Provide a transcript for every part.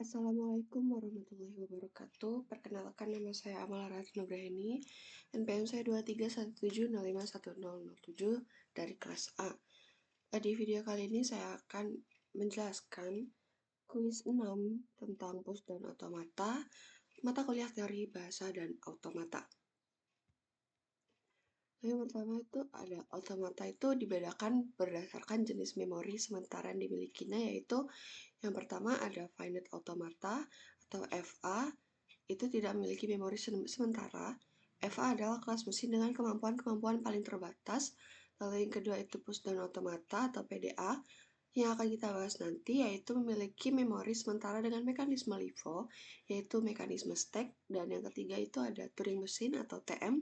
Assalamualaikum warahmatullahi wabarakatuh. Perkenalkan, nama saya Amal Ratri Nugraheni, NPM saya 2317051007 dari kelas A. Di video kali ini saya akan menjelaskan kuis 6 tentang push dan automata, mata kuliah teori bahasa dan automata. Yang pertama itu ada automata, itu dibedakan berdasarkan jenis memori sementara yang dimilikinya, yaitu yang pertama ada finite automata atau FA, itu tidak memiliki memori sementara. FA adalah kelas mesin dengan kemampuan-kemampuan paling terbatas. Lalu yang kedua itu push down automata atau PDA, yang akan kita bahas nanti, yaitu memiliki memori sementara dengan mekanisme LIFO, yaitu mekanisme stack. Dan yang ketiga itu ada Turing Machine atau TM,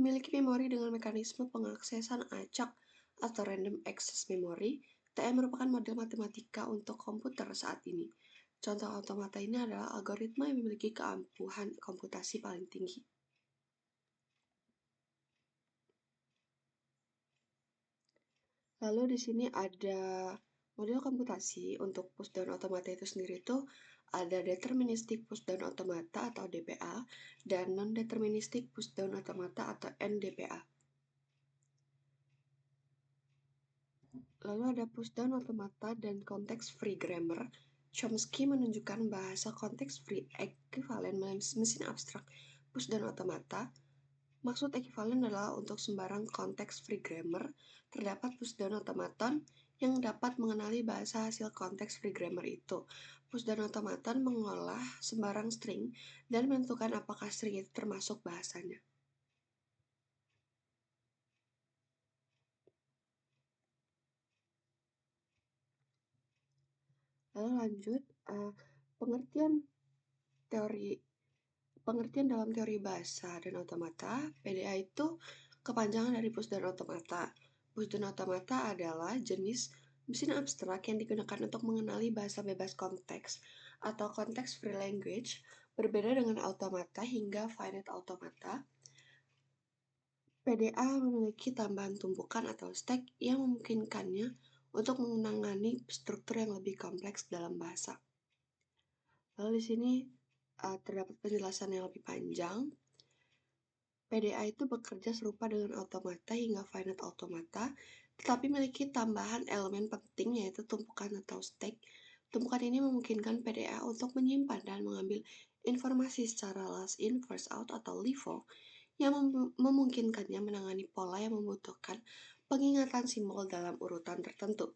memiliki memori dengan mekanisme pengaksesan acak atau Random Access Memory. TM merupakan model matematika untuk komputer saat ini. Contoh automata ini adalah algoritma yang memiliki keampuhan komputasi paling tinggi. Lalu di sini ada model komputasi untuk push down automata itu sendiri tuh ada deterministic push down automata atau DPA dan non-deterministic push down automata atau NDPA. Lalu ada push down automata dan context free grammar. Chomsky menunjukkan bahasa context free ekivalen mesin abstrak push down automata. Maksud ekivalen adalah untuk sembarang konteks free grammar, terdapat push down automaton yang dapat mengenali bahasa hasil konteks free grammar itu. Push down automaton mengolah sembarang string dan menentukan apakah string itu termasuk bahasanya. Lalu lanjut, pengertian dalam teori bahasa dan automata. PDA itu kepanjangan dari push down automata. Push down automata adalah jenis mesin abstrak yang digunakan untuk mengenali bahasa bebas konteks atau konteks free language, berbeda dengan automata hingga finite automata. PDA memiliki tambahan tumpukan atau stack yang memungkinkannya untuk menangani struktur yang lebih kompleks dalam bahasa. Lalu di sini terdapat penjelasan yang lebih panjang. PDA itu bekerja serupa dengan automata hingga finite automata, tetapi memiliki tambahan elemen penting yaitu tumpukan atau stack. Tumpukan ini memungkinkan PDA untuk menyimpan dan mengambil informasi secara last in, first out atau LIFO, yang memungkinkannya menangani pola yang membutuhkan pengingatan simbol dalam urutan tertentu.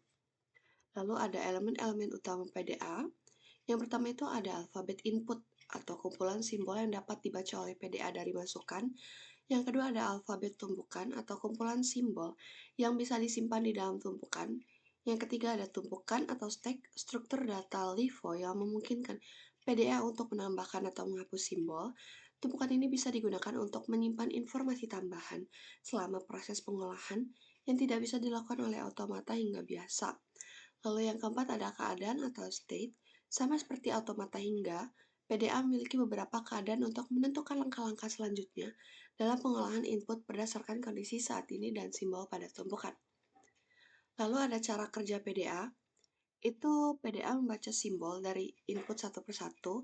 Lalu ada elemen-elemen utama PDA. Yang pertama itu ada alfabet input atau kumpulan simbol yang dapat dibaca oleh PDA dari masukan. Yang kedua ada alfabet tumpukan atau kumpulan simbol yang bisa disimpan di dalam tumpukan. Yang ketiga ada tumpukan atau stack, struktur data LIFO yang memungkinkan PDA untuk menambahkan atau menghapus simbol. Tumpukan ini bisa digunakan untuk menyimpan informasi tambahan selama proses pengolahan yang tidak bisa dilakukan oleh automata hingga biasa. Lalu yang keempat ada keadaan atau state. Sama seperti automata hingga, PDA memiliki beberapa keadaan untuk menentukan langkah-langkah selanjutnya dalam pengolahan input berdasarkan kondisi saat ini dan simbol pada tumpukan. Lalu ada cara kerja PDA. Itu PDA membaca simbol dari input satu persatu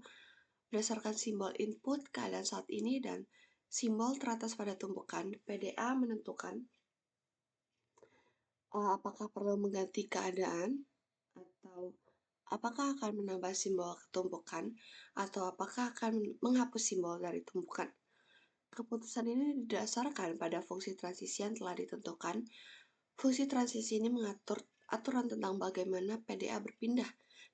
berdasarkan simbol input, keadaan saat ini, dan simbol teratas pada tumpukan. PDA menentukan apakah perlu mengganti keadaan atau apakah akan menambah simbol tumpukan atau apakah akan menghapus simbol dari tumpukan. Keputusan ini didasarkan pada fungsi transisi yang telah ditentukan. Fungsi transisi ini mengatur aturan tentang bagaimana PDA berpindah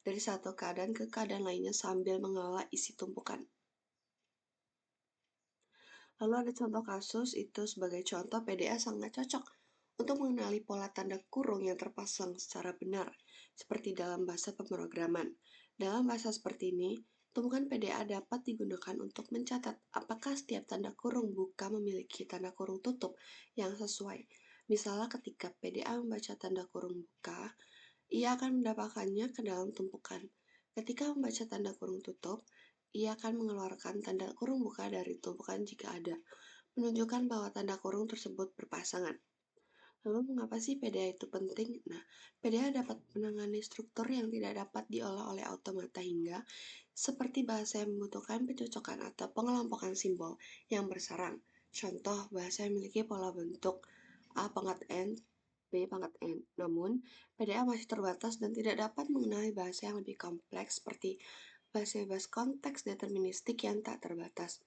dari satu keadaan ke keadaan lainnya sambil mengelola isi tumpukan. Lalu ada contoh kasus, itu sebagai contoh PDA sangat cocok untuk mengenali pola tanda kurung yang terpasang secara benar, seperti dalam bahasa pemrograman. Dalam bahasa seperti ini, tumpukan PDA dapat digunakan untuk mencatat apakah setiap tanda kurung buka memiliki tanda kurung tutup yang sesuai. Misalnya ketika PDA membaca tanda kurung buka, ia akan mendapatkannya ke dalam tumpukan. Ketika membaca tanda kurung tutup, ia akan mengeluarkan tanda kurung buka dari tumpukan jika ada, menunjukkan bahwa tanda kurung tersebut berpasangan. Lalu mengapa sih PDA itu penting? Nah, PDA dapat menangani struktur yang tidak dapat diolah oleh automata hingga, seperti bahasa yang membutuhkan pencocokan atau pengelompokan simbol yang bersarang. Contoh, bahasa yang memiliki pola bentuk A pangkat N, B pangkat N. Namun, PDA masih terbatas dan tidak dapat mengenali bahasa yang lebih kompleks seperti bahasa bebas konteks deterministik yang tak terbatas.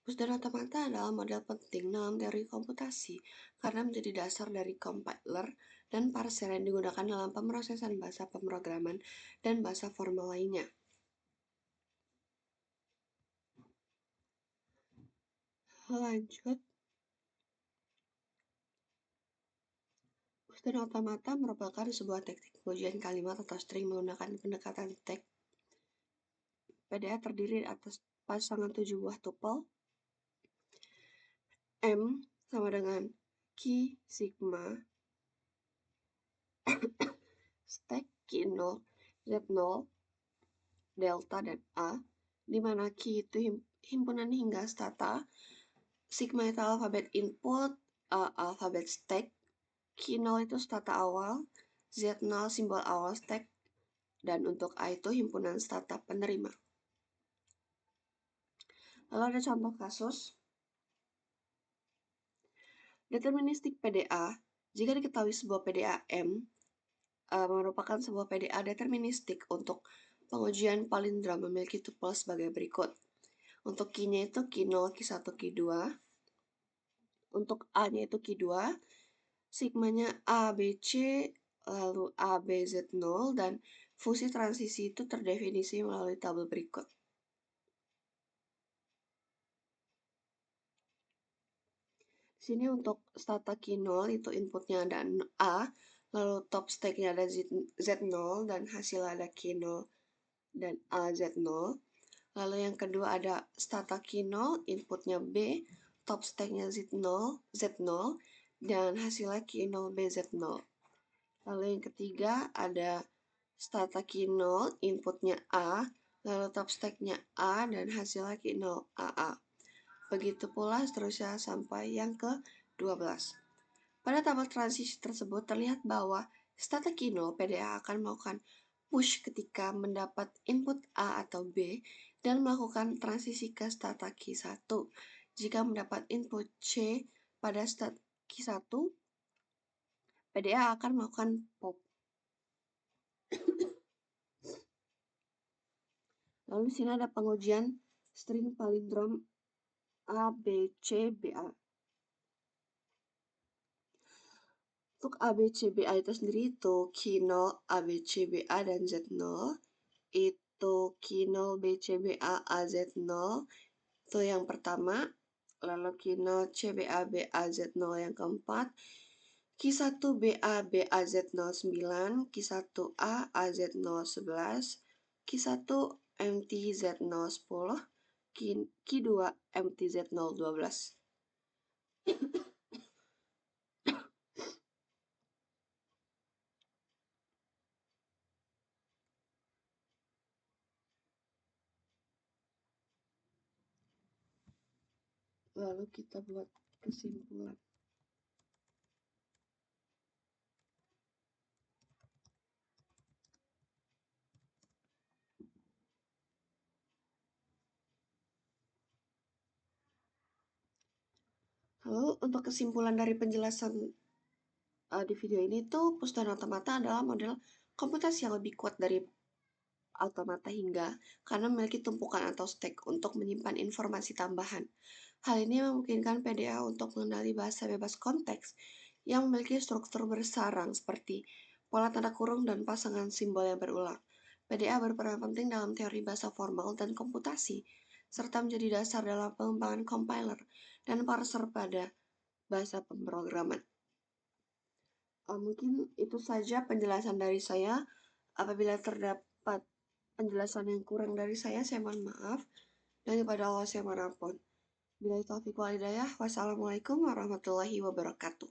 Pusdar otomata adalah model penting dalam teori komputasi karena menjadi dasar dari compiler dan parser yang digunakan dalam pemrosesan bahasa pemrograman dan bahasa formal lainnya. Lanjut, pusdar otomata merupakan sebuah teknik pengujian kalimat atau string menggunakan pendekatan tag. PDA terdiri atas pasangan 7 buah tuple M sama dengan Ki, Sigma, Stack, Ki0, Z0, Delta, dan A, di mana Ki itu himpunan hingga stata, Sigma itu alfabet input, A alfabet stack, Ki0 itu stata awal, Z0 simbol awal stack, dan untuk A itu himpunan stata penerima. Lalu ada contoh kasus. Deterministik PDA, jika diketahui sebuah PDA M merupakan sebuah PDA deterministik untuk pengujian palindrom memiliki tuple sebagai berikut. Untuk Ki-nya itu Ki0, Ki1, Ki2. Untuk A-nya itu Ki2. Sigmanya A, B, C, lalu A, B, Z0, dan fungsi transisi itu terdefinisi melalui tabel berikut. Di sini untuk stata Ki0 itu inputnya ada A, lalu top stacknya ada Z0, dan hasil ada Ki0 dan A, Z0. Lalu yang kedua ada stata Ki0, inputnya B, top stacknya Z0, dan hasilnya Ki0, B, Z0. Lalu yang ketiga ada stata Ki0, inputnya A, lalu top stacknya A, dan hasilnya Ki0, AA. Begitu pula seterusnya sampai yang ke-12. Pada tabel transisi tersebut terlihat bahwa stata Ki0 PDA akan melakukan push ketika mendapat input A atau B dan melakukan transisi ke stata Ki1. Jika mendapat input C pada stata Ki1, PDA akan melakukan pop. Lalu di sini ada pengujian string palindrom A, B, C, BA. Untuk A, B, C, BA itu sendiri itu Ki0, A, B, C, BA, dan Z0. Itu Ki0, B, C, BA, A, Z0. Itu yang pertama. Lalu Ki0, C, BA, BA, Z0 yang keempat. Ki1, BA, BA, Z0 9. Ki1A, AZ0 11. Ki1 MTZ0 10. Ki2 MTZ0 12. Lalu kita buat kesimpulan. Lalu untuk kesimpulan dari penjelasan di video ini tuh pusdar otomata adalah model komputasi yang lebih kuat dari automata hingga karena memiliki tumpukan atau stack untuk menyimpan informasi tambahan. Hal ini memungkinkan PDA untuk mengenali bahasa bebas konteks yang memiliki struktur bersarang seperti pola tanda kurung dan pasangan simbol yang berulang. PDA berperan penting dalam teori bahasa formal dan komputasi, serta menjadi dasar dalam pengembangan compiler dan parser pada bahasa pemrograman. Mungkin itu saja penjelasan dari saya. Apabila terdapat penjelasan yang kurang dari saya mohon maaf. Dan kepada Allah saya mohon ampun. Bila taufiq wal hidayah, wassalamualaikum warahmatullahi wabarakatuh.